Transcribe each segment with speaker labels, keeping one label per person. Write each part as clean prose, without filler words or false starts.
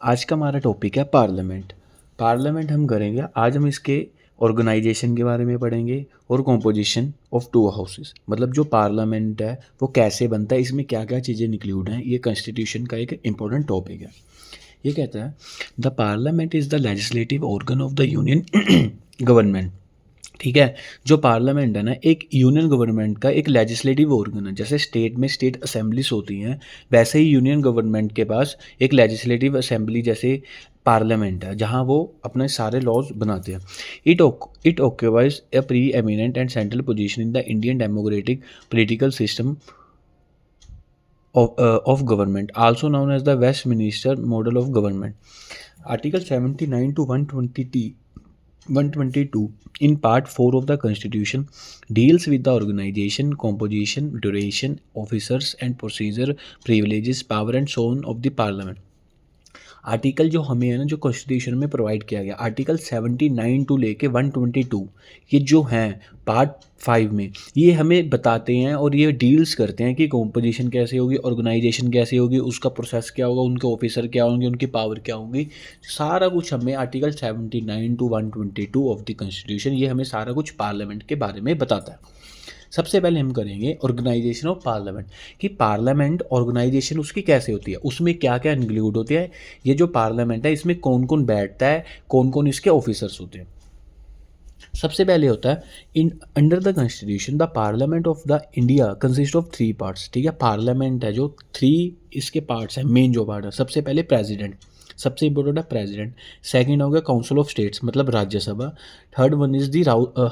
Speaker 1: आज का हमारा टॉपिक है पार्लियामेंट। पार्लियामेंट हम करेंगे, आज हम इसके ऑर्गेनाइजेशन के बारे में पढ़ेंगे और कॉम्पोजिशन ऑफ टू हाउसेस, मतलब जो पार्लियामेंट है वो कैसे बनता है, इसमें क्या क्या चीज़ें इंक्लूड हैं। ये कॉन्स्टिट्यूशन का एक इंपॉर्टेंट टॉपिक है। ये कहता है the parliament is the legislative organ of the union government. ठीक है, जो पार्लियामेंट है ना, एक यूनियन गवर्नमेंट का एक लेजिस्लेटिव ऑर्गन है। जैसे स्टेट में स्टेट असेंबलीज होती हैं, वैसे ही यूनियन गवर्नमेंट के पास एक लेजिस्लेटिव असेंबली जैसे पार्लियामेंट है, जहां वो अपने सारे लॉज बनाते हैं। It occupies A pre eminent and central position in the Indian democratic political system of government, also known as the Westminster model of government. Article 79 to 122 in Part 4 of the Constitution deals with the organization, composition, duration, officers and procedure, privileges, power and so on of the Parliament. Article जो हमें है ना, जो constitution में provide किया गया, article 79 to लेके 122, ये जो हैं पार्ट 5 में, ये हमें बताते हैं और ये डील्स करते हैं कि कॉम्पोजिशन कैसे होगी, ऑर्गेनाइजेशन कैसे होगी, उसका प्रोसेस क्या होगा, उनके ऑफिसर क्या होंगे, उनकी पावर क्या होंगी। सारा कुछ हमें article 79 to 122 of the constitution, ये हमें सारा कुछ पार्लियामेंट के बारे में बताता है। सबसे पहले हम करेंगे ऑर्गेनाइजेशन ऑफ पार्लियामेंट, कि पार्लियामेंट ऑर्गेनाइजेशन उसकी कैसे होती है, उसमें क्या क्या इंक्लूड होती है। ये जो पार्लियामेंट है, इसमें कौन कौन बैठता है, कौन कौन इसके ऑफिसर्स होते हैं। सबसे पहले होता है in under the constitution the parliament of the India consist of 3 parts. ठीक है, पार्लियामेंट है जो 3 इसके पार्ट्स हैं, मेन जो पार्ट है। सबसे पहले प्रेसिडेंट, सबसे इंपॉर्टेंट है प्रेसिडेंट। सेकंड हो गया काउंसिल ऑफ स्टेट्स, मतलब Rajya Sabha. Third one is the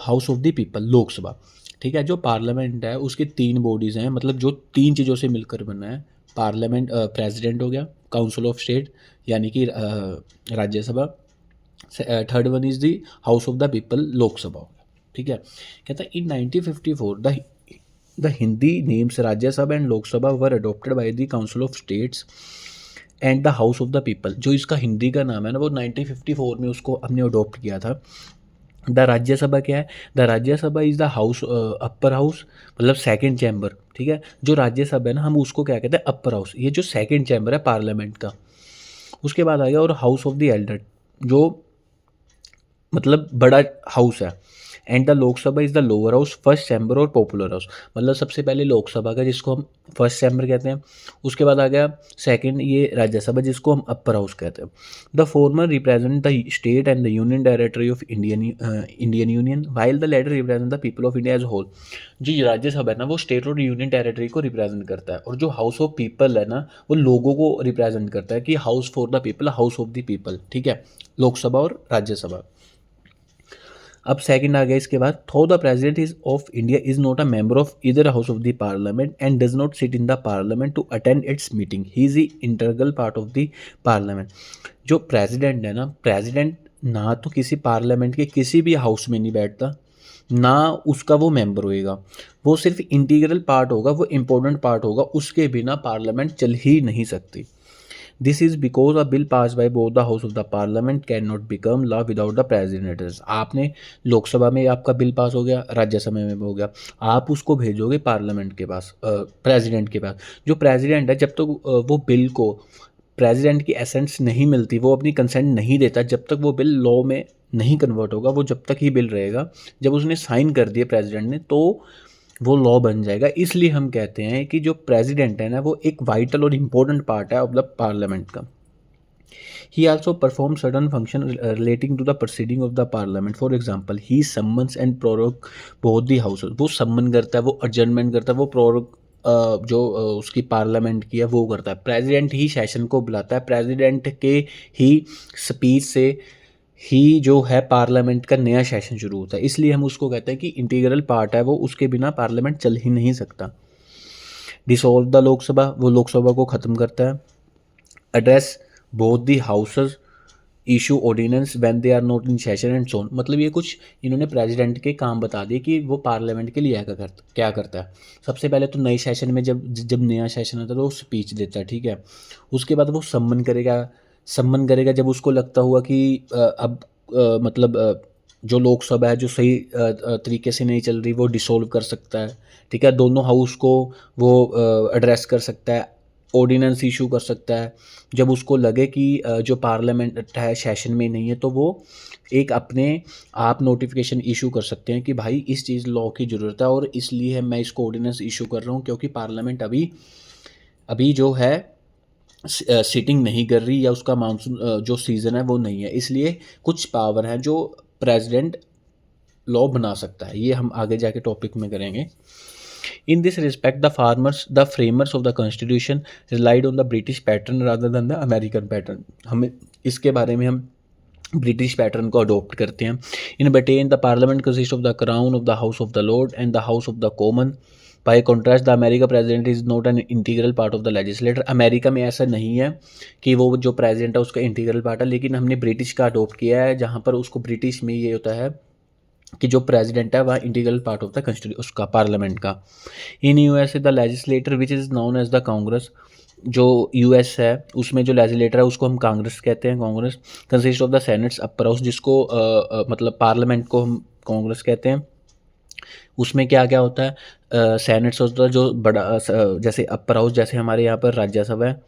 Speaker 1: house of the people, Lok Sabha. ठीक है, जो पार्लियामेंट है उसकी 3 बॉडीज़ हैं, मतलब जो 3 चीज़ों से मिलकर बना है। पार्लियामेंट, प्रेसिडेंट हो गया, काउंसिल ऑफ स्टेट यानी कि Rajya Sabha, third one is the house of the people, Lok Sabha हो गया। ठीक है, कहता है इन 1954 the Hindi names Rajya Sabha and Lok Sabha were adopted by the council of states and the house of the people. जो इसका हिंदी का नाम है ना, वो 1954 में उसको हमने अडोप्ट किया था। द राज्यसभा क्या है, the Rajya Sabha is the house, upper house, मतलब सेकंड चैम्बर। ठीक है, जो राज्यसभा है ना, हम उसको क्या कहते हैं, अपर हाउस। ये जो सेकंड चैम्बर है पार्लियामेंट का। उसके बाद आ गया और हाउस ऑफ द एल्डर, जो मतलब बड़ा हाउस है। And the Lok Sabha is the lower house, first chamber और पॉपुलर हाउस। मतलब सबसे पहले लोकसभा का, जिसको हम फर्स्ट चैम्बर कहते हैं। उसके बाद आ गया सेकंड ये राज्यसभा, जिसको हम अपर हाउस कहते हैं। The former represent the state and the union territory of Indian union, while the latter represent the people of India as whole. जो राज्यसभा है ना, वो स्टेट और यूनियन टेरेटरी को रिप्रेजेंट करता है, और जो हाउस ऑफ पीपल है ना, वो लोगों को रिप्रेजेंट करता है, कि house for the people, house of the people. ठीक है, लोकसभा और राज्यसभा। अब सेकंड आ गया इसके बाद, though the president is of India is not a member of either house of the parliament and does not sit in the parliament to attend its meeting, he is the integral part of the parliament. जो president है ना, president ना तो किसी parliament के किसी भी house में नहीं बैठता, ना उसका वो मेंबर होएगा। वो सिर्फ इंटीग्रल पार्ट होगा, वो इम्पोर्टेंट पार्ट होगा, उसके बिना पार्लियामेंट चल ही नहीं सकती। This is because a bill pass by both the house of the parliament can not become law without the president. आपने लोकसभा में आपका बिल पास हो गया, राज्यसभा में हो गया, आप उसको भेजोगे पार्लियामेंट के पास, प्रेसिडेंट के पास। जो प्रेसिडेंट है, जब तक वो बिल को प्रेसिडेंट की एसेंस नहीं मिलती, वो अपनी कंसेंट नहीं देता, जब तक वो बिल लॉ में नहीं कन्वर्ट होगा, वो जब तक ही बिल रहेगा। जब उसने साइन कर दिया प्रेसिडेंट ने, तो वो लॉ बन जाएगा। इसलिए हम कहते हैं कि जो प्रेसिडेंट है ना, वो एक वाइटल और इम्पोर्टेंट पार्ट है मतलब पार्लियामेंट का। He also perform certain function relating to the proceeding of the parliament. For example, he summons and prorogue both the houses. वो समन करता है, वो एडजर्नमेंट करता है, वो प्रोरोग जो उसकी पार्लियामेंट की है वो करता है। प्रेसिडेंट ही सेशन को बुलाता है, प्रेसिडेंट के ही स्पीच से ही जो है पार्लियामेंट का नया सेशन शुरू होता है। इसलिए हम उसको कहते हैं कि इंटीग्रल पार्ट है वो, उसके बिना पार्लियामेंट चल ही नहीं सकता। डिसॉल्व द लोकसभा, वो लोकसभा को ख़त्म करता है। Address both the houses, issue ordinance when they are not in session and so on. मतलब ये कुछ इन्होंने प्रेसिडेंट के काम बता दिए कि वो पार्लियामेंट के लिए क्या करता है। सबसे पहले तो नए सेशन में जब जब नया सेशन आता है तो वो स्पीच देता है। ठीक है, उसके बाद वो सम्मन करेगा जब उसको लगता हुआ कि अब मतलब जो लोकसभा है जो सही तरीके से नहीं चल रही, वो डिसॉल्व कर सकता है। ठीक है, दोनों हाउस को वो एड्रेस कर सकता है, ऑर्डिनेंस इशू कर सकता है। जब उसको लगे कि जो पार्लियामेंट है सेशन में नहीं है, तो वो एक अपने आप नोटिफिकेशन इशू कर सकते हैं कि भाई इस चीज़ लॉ की ज़रूरत है और इसलिए मैं इसको ऑर्डिनेंस इशू कर रहा हूँ, क्योंकि पार्लियामेंट अभी अभी जो है सिटिंग नहीं कर रही, या उसका मानसून जो सीज़न है वो नहीं है, इसलिए कुछ पावर हैं जो प्रेसिडेंट लॉ बना सकता है। ये हम आगे जाके टॉपिक में करेंगे। In this respect the framers of the constitution relied on the British pattern rather than the American pattern. हमें इसके बारे में हम ब्रिटिश पैटर्न को अडोप्ट करते हैं। In Britain the parliament consist of the crown of the house of the Lord and the house of the common. By contrast the America president is not an integral part of the legislator. America में ऐसा नहीं है कि वो जो president है उसका integral part है, लेकिन हमने ब्रिटिश का अडोप्ट किया है, जहाँ पर उसको ब्रिटिश में ये होता है कि जो प्रेसिडेंट है वह integral part of the constitution उसका पार्लियामेंट का। In USA the legislator which is known as the Congress. जो यूएस है उसमें जो लेजिस्लेटर है उसको हम कांग्रेस कहते हैं। Congress consist of the senates upper house, जिसको मतलब पार्लियामेंट को हम कांग्रेस कहते हैं। उसमें क्या क्या होता है, सेनेट्स होता है जो बड़ा जैसे अपर हाउस, जैसे हमारे यहाँ पर राज्यसभा है,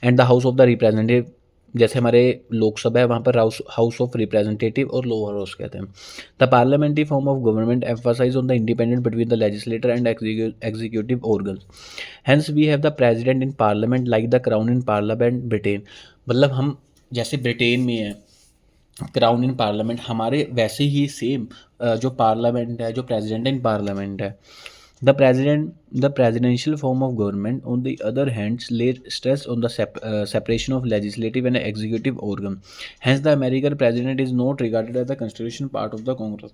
Speaker 1: and the house of the representative जैसे हमारे लोकसभा है, वहाँ पर हाउस ऑफ रिप्रेजेंटेटिव और लोअर हाउस कहते हैं। The parliamentary form of government emphasise on the independent between the legislator and executive organ. Hence we have the president in parliament like the crown in parliament Britain. मतलब हम जैसे Britain में है crown in parliament, हमारे वैसे ही same जो parliament है, जो प्रेसिडेंट इन पार्लियामेंट है। The presidential form of government, on the other hand, lays stress on the separation of legislative and executive organ. Hence, the American president is not regarded as the constitutional part of the Congress.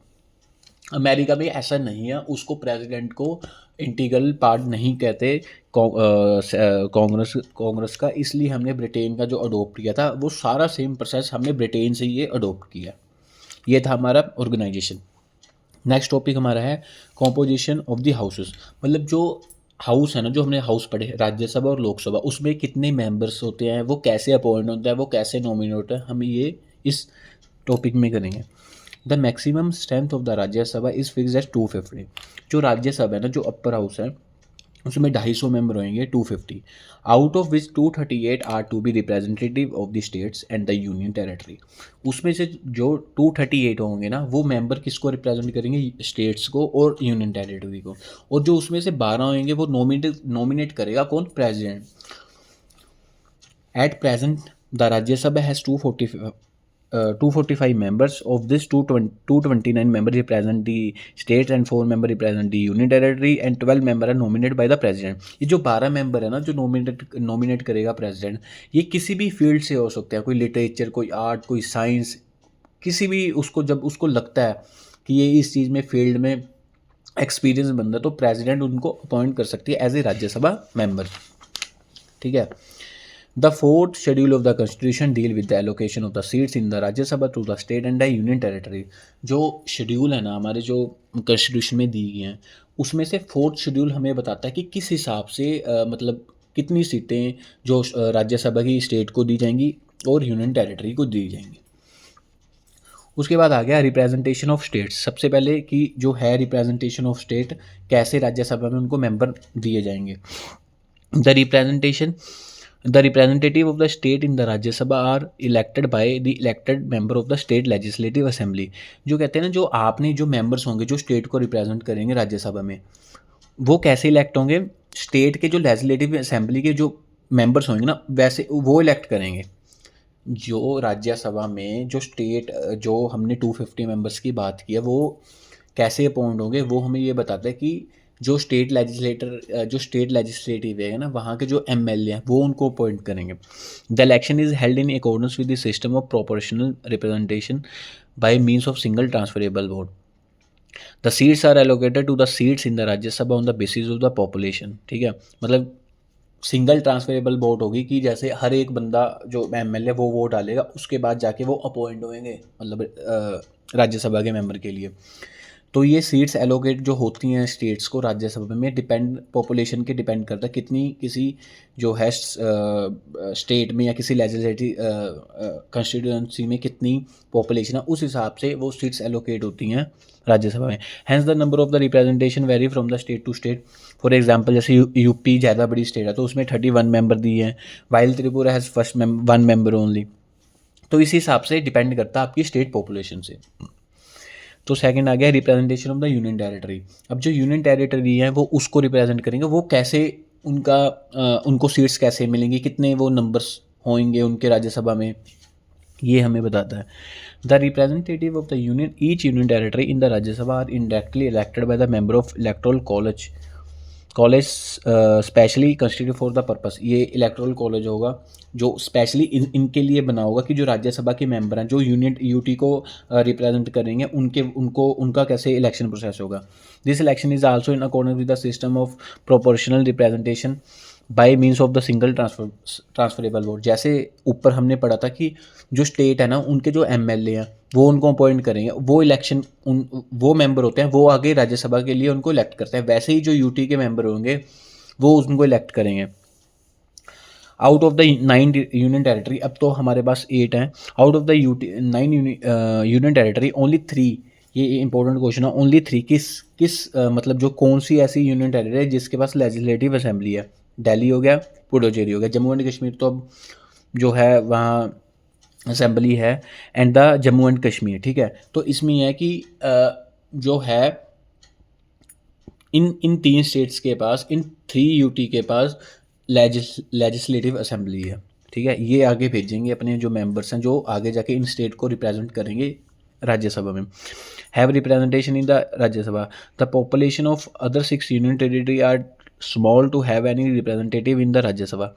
Speaker 1: America में ऐसा नहीं है, उसको president को integral part नहीं कहते कांग्रेस का, इसलिए हमने ब्रिटेन का जो अडोप्ट किया था वो सारा सेम प्रोसेस हमने ब्रिटेन से ये अडोप्ट किया। ये था हमारा ऑर्गेनाइजेशन। नेक्स्ट टॉपिक हमारा है कॉम्पोजिशन ऑफ द हाउसेस। मतलब जो हाउस है ना, जो हमने हाउस पढ़े राज्यसभा और लोकसभा, उसमें कितने मेंबर्स होते हैं, वो कैसे अपॉइंट होता है, वो कैसे नॉमिनेट होता है, हम ये इस टॉपिक में करेंगे। The maximum strength of the Rajya Sabha is fix as 250। जो राज्यसभा है ना, जो अपर हाउस है, उसमें 250 मेंबर होंगे, 250, out of which 238 are to be representative of the states and the union territory. उसमें से जो 238 होंगे ना, वो मेंबर किसको रिप्रेजेंट करेंगे, स्टेट्स को और यूनियन टेरेटरी को। और जो उसमें से 12 होंगे वो नॉमिनेट करेगा कौन, president. At present the Rajya Sabha has 245 members. Of this, 229 members represent the states and 4 members represent the union territory and 12 members are nominated by the president. ये जो 12 मेंबर है ना, जो नॉमिनेट करेगा प्रेसिडेंट, ये किसी भी फील्ड से हो सकते हैं, कोई लिटरेचर, कोई आर्ट, कोई साइंस, किसी भी, उसको जब उसको लगता है कि ये इस चीज़ में फील्ड में एक्सपीरियंस बंदा, तो प्रेसिडेंट उनको अपॉइंट कर सकती है एज ए राज्यसभा मेंबर। ठीक है। The fourth schedule of the constitution deal with the allocation of the seats in the Rajya Sabha to the state and the union territory. जो शेड्यूल है ना हमारे, जो कॉन्स्टिट्यूशन में दी गई हैं, उसमें से फोर्थ शेड्यूल हमें बताता है कि किस हिसाब से मतलब कितनी सीटें जो राज्यसभा की स्टेट को दी जाएंगी और यूनियन टेरिटरी को दी जाएंगी। उसके बाद आ गया रिप्रेजेंटेशन ऑफ स्टेट्स। सबसे पहले कि जो है रिप्रेजेंटेशन ऑफ स्टेट, कैसे राज्यसभा में उनको मेंबर दिए जाएंगे। The representative of the state in the Rajya Sabha are elected by the elected member of the state legislative assembly. जो कहते हैं ना, जो आपने जो मेंबर्स होंगे जो स्टेट को रिप्रेजेंट करेंगे राज्यसभा में, वो कैसे इलेक्ट होंगे, स्टेट के जो लेजिस्लेटिव असेंबली के जो मेंबर्स होंगे ना, वैसे वो इलेक्ट करेंगे। जो राज्यसभा में जो स्टेट, जो हमने 250 मेंबर्स की बात की है, वो कैसे अपॉइंट होंगे, वो हमें ये बताता है कि जो स्टेट लेजिस्लेटिव है ना, वहाँ के जो एमएलए हैं वो उनको अपॉइंट करेंगे। The election is held in accordance with the system of proportional representation by means of single transferable vote. The seats are allocated to the seats in the Rajya Sabha on the basis of the population. ठीक है, मतलब single transferable vote होगी कि जैसे हर एक बंदा जो MLA वो वोट डालेगा, उसके बाद जाके वो अपॉइंट होंगे मतलब राज्यसभा के मेंबर के लिए। तो ये सीट्स एलोकेट जो होती हैं स्टेट्स को राज्यसभा में डिपेंड पॉपुलेशन के डिपेंड करता है कितनी किसी जो है स्टेट में या किसी लेजिस्लेटिव कंस्टिट्यूंसी में कितनी पॉपुलेशन है, उस हिसाब से वो सीट्स एलोकेट होती हैं राज्यसभा में। Hence the number of the representation vary from the state to state. For example जैसे यूपी ज़्यादा बड़ी स्टेट है तो उसमें 31 मेंबर दिए हैं, while Tripura has first 1 member only. तो इस हिसाब से डिपेंड करता है आपकी स्टेट पॉपुलेशन से। तो सेकंड आ गया representation of the union territory. अब जो यूनियन टेरिटरी है वो उसको रिप्रेजेंट करेंगे, वो कैसे उनका उनको सीट्स कैसे मिलेंगी, कितने वो नंबर्स होंगे उनके राज्यसभा में, ये हमें बताता है। The representative of the union each union territory in the Rajya Sabha are indirectly elected by the member of electoral college specially constitute for the purpose. ये इलेक्टोरल कॉलेज होगा जो स्पेशली इनके लिए बना होगा कि जो राज्यसभा के मेंबर हैं जो यूनियन यूटी को रिप्रेजेंट करेंगे उनका कैसे इलेक्शन प्रोसेस होगा। This election is also in accordance with the system of proportional representation by means of the single transferable vote. जैसे ऊपर हमने पढ़ा था कि जो स्टेट है ना उनके जो एमएलए हैं वो उनको अपॉइंट करेंगे, वो इलेक्शन वो मेंबर होते हैं वो आगे राज्यसभा के लिए उनको इलेक्ट करते हैं। वैसे ही जो यूटी के मेंबर होंगे वो उनको इलेक्ट करेंगे। Out of the 9 union territory, अब तो हमारे पास 8 हैं। Out of the 9 union territory only 3, ये इंपॉर्टेंट क्वेश्चन है, ओनली 3 मतलब जो कौन सी ऐसी यूनियन टेरिटरी है जिसके पास लेजिस्लेटिव असेंबली है। दिल्ली हो गया, पुडुचेरी हो गया, जम्मू एंड कश्मीर तो अब जो है वहाँ असेंबली है, and the Jammu and Kashmir, ठीक है। तो इसमें यह है कि जो है इन 3 स्टेट्स के पास, इन 3 यूटी के पास लेजिस्लेटिव असेंबली है, ठीक है। ये आगे भेजेंगे अपने जो मेंबर्स हैं जो आगे जाके इन स्टेट को रिप्रेजेंट करेंगे राज्यसभा में। Have representation in the Rajya Sabha. The population of other 6 union territory are small to have any representative in the Rajya Sabha.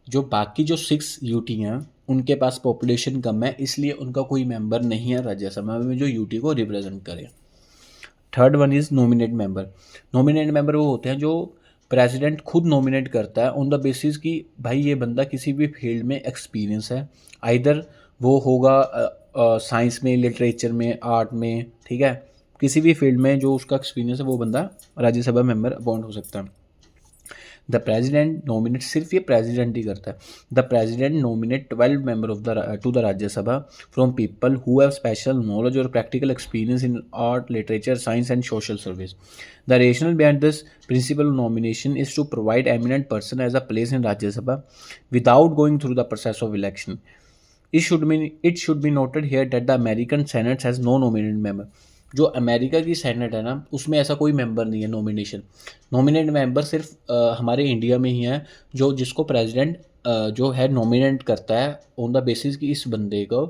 Speaker 1: जो बाकी जो 6 यूटी हैं उनके पास पॉपुलेशन कम है, इसलिए उनका कोई मेंबर नहीं है राज्यसभा में जो यूटी को रिप्रेजेंट करे। Third one is nominate member. Nominate member वो होते हैं जो प्रेसिडेंट खुद नॉमिनेट करता है ऑन द बेसिस कि भाई ये बंदा किसी भी फील्ड में एक्सपीरियंस है, आइदर वो होगा साइंस में, लिटरेचर में, आर्ट में, ठीक है, किसी भी फील्ड में जो उसका एक्सपीरियंस है वो बंदा राज्यसभा मेंबर अपॉइंट हो सकता है। द प्रेजिडेंट नॉमिनेट, सिर्फ ये प्रेजिडेंट ही करता है। The president nominate 12 member of the to the Rajya Sabha from people who have special knowledge और practical experience in art, literature, science and social service. The rationale behind this principle of nomination is to provide eminent person as a place in Rajya Sabha without going through the process of election. It should be noted here that the American Senate has no nominated member. जो America की senate है ना उसमें ऐसा कोई member नहीं है nomination. Nominate member सिर्फ हमारे इंडिया में ही है जो जिसको प्रेसिडेंट जो है नॉमिनेट करता है ऑन द बेसिस कि इस बंदे को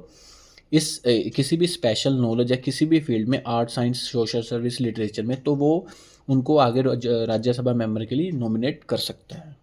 Speaker 1: इस किसी भी स्पेशल नॉलेज या किसी भी फील्ड में, art, science, social service, literature में, तो वो उनको आगे राज्यसभा मेंबर के लिए नॉमिनेट कर सकता है।